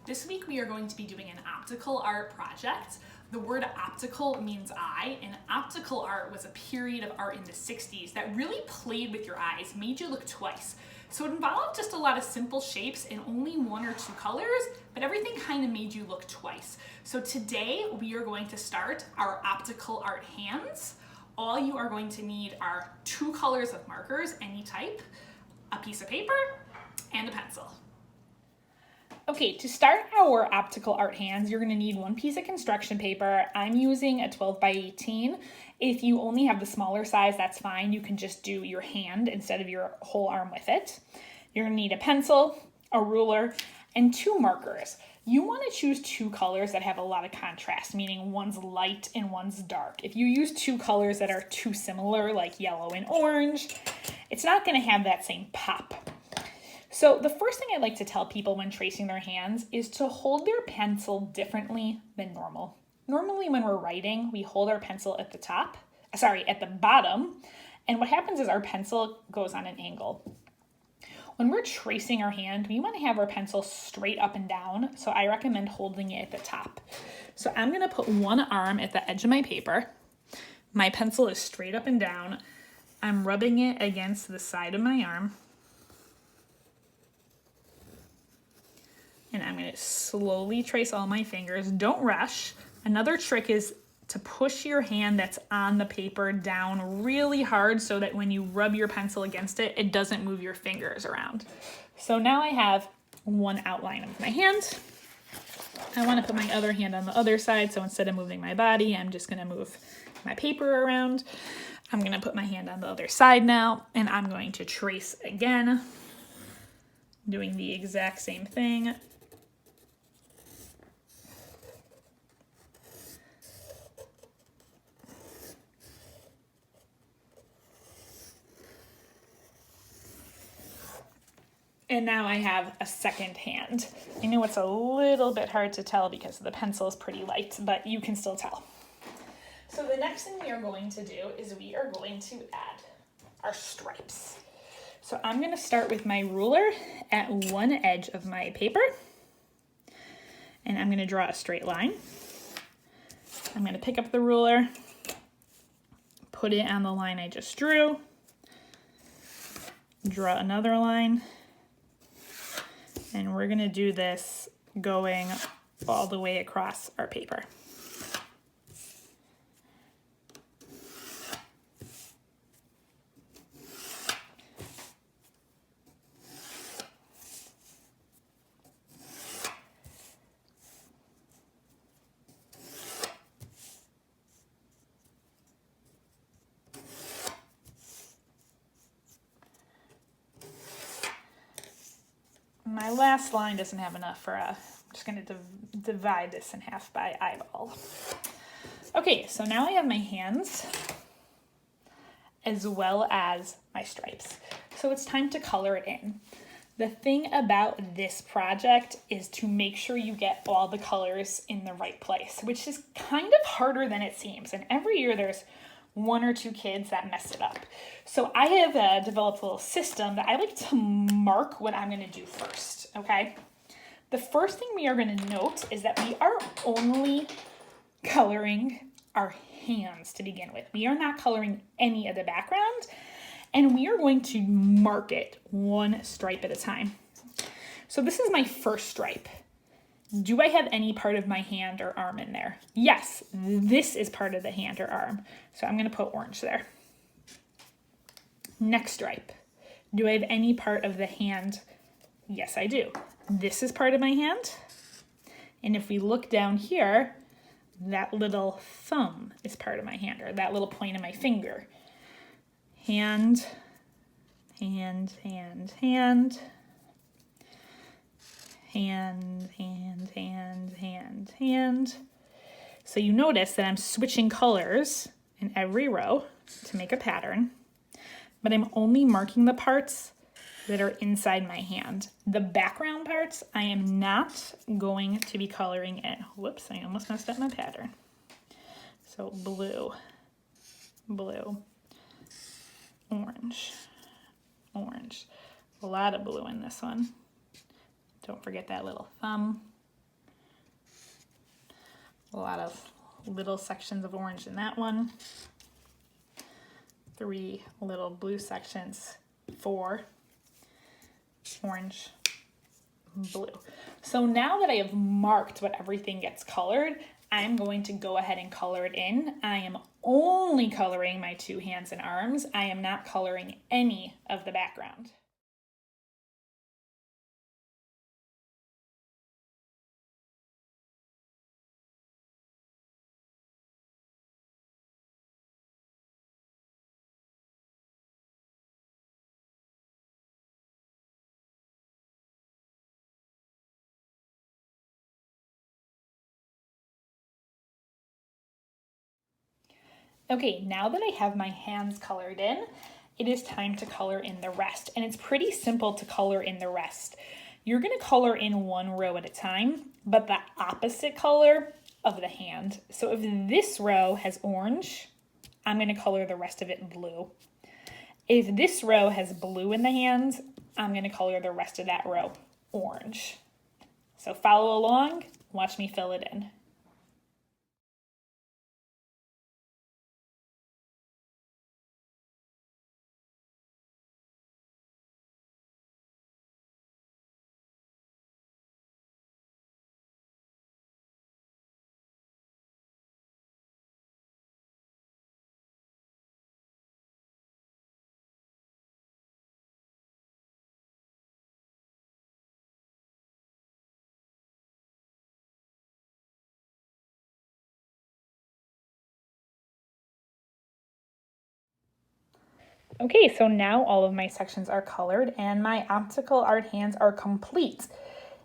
This week we are going to be doing an optical art project. The word optical means eye, and optical art was a period of art in the 60s that really played with your eyes, made you look twice. So it involved just a lot of simple shapes and only one or two colors, but everything kind of made you look twice. So today we are going to start our optical art hands. All you are going to need are two colors of markers, any type, a piece of paper, and a pencil. Okay, to start our optical art hands, you're going to need one piece of construction paper. I'm using a 12 by 18. If you only have the smaller size, that's fine. You can just do your hand instead of your whole arm with it. You're going to need a pencil, a ruler, and two markers. You want to choose two colors that have a lot of contrast, meaning one's light and one's dark. If you use two colors that are too similar, like yellow and orange, it's not going to have that same pop. So the first thing I like to tell people when tracing their hands is to hold their pencil differently than normal. Normally when we're writing, we hold our pencil at the bottom, and what happens is our pencil goes on an angle. When we're tracing our hand, we want to have our pencil straight up and down, so I recommend holding it at the top. So I'm going to put one arm at the edge of my paper. My pencil is straight up and down. I'm rubbing it against the side of my arm. And I'm going to slowly trace all my fingers. Don't rush. Another trick is to push your hand that's on the paper down really hard so that when you rub your pencil against it, it doesn't move your fingers around. So now I have one outline of my hand. I want to put my other hand on the other side, so instead of moving my body, I'm just going to move my paper around. I'm going to put my hand on the other side now, and I'm going to trace again, doing the exact same thing. And now I have a second hand. I know it's a little bit hard to tell because the pencil is pretty light, but you can still tell. So the next thing we are going to do is we are going to add our stripes. So I'm going to start with my ruler at one edge of my paper, and I'm going to draw a straight line. I'm going to pick up the ruler, put it on the line I just drew, draw another line, and we're going to do this going all the way across our paper. My last line doesn't have enough for I'm just going to divide this in half by eyeball. Okay, so now I have my hands as well as my stripes. So it's time to color it in. The thing about this project is to make sure you get all the colors in the right place, which is kind of harder than it seems. And every year there's one or two kids that mess it up. So I have developed a little system that I like to mark what I'm going to do first, okay? The first thing we are going to note is that we are only coloring our hands to begin with. We are not coloring any of the background, and we are going to mark it one stripe at a time. So this is my first stripe. Do I have any part of my hand or arm in there? Yes, this is part of the hand or arm. So I'm going to put orange there. Next stripe. Do I have any part of the hand? Yes, I do. This is part of my hand. And if we look down here, that little thumb is part of my hand, or that little point of my finger. Hand, hand, hand, hand. Hand, hand, hand, hand, hand. So you notice that I'm switching colors in every row to make a pattern, but I'm only marking the parts that are inside my hand. The background parts, I am not going to be coloring in. Whoops, I almost messed up my pattern. So blue, blue, orange, orange. A lot of blue in this one. Don't forget that little thumb. A lot of little sections of orange in that one. 3 little blue sections, 4 orange, blue. So now that I have marked what everything gets colored, I'm going to go ahead and color it in. I am only coloring my 2 hands and arms. I am not coloring any of the background. Okay, now that I have my hands colored in, it is time to color in the rest. And it's pretty simple to color in the rest. You're gonna color in 1 row at a time, but the opposite color of the hand. So if this row has orange, I'm gonna color the rest of it blue. If this row has blue in the hands, I'm gonna color the rest of that row orange. So follow along, watch me fill it in. Okay, so now all of my sections are colored and my optical art hands are complete.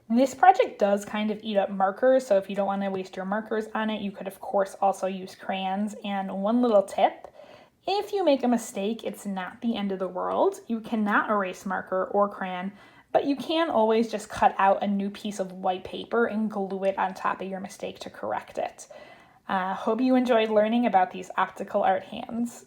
This project does kind of eat up markers, so if you don't want to waste your markers on it, you could of course also use crayons. And one little tip, if you make a mistake, it's not the end of the world. You cannot erase marker or crayon, but you can always just cut out a new piece of white paper and glue it on top of your mistake to correct it. Hope you enjoyed learning about these optical art hands.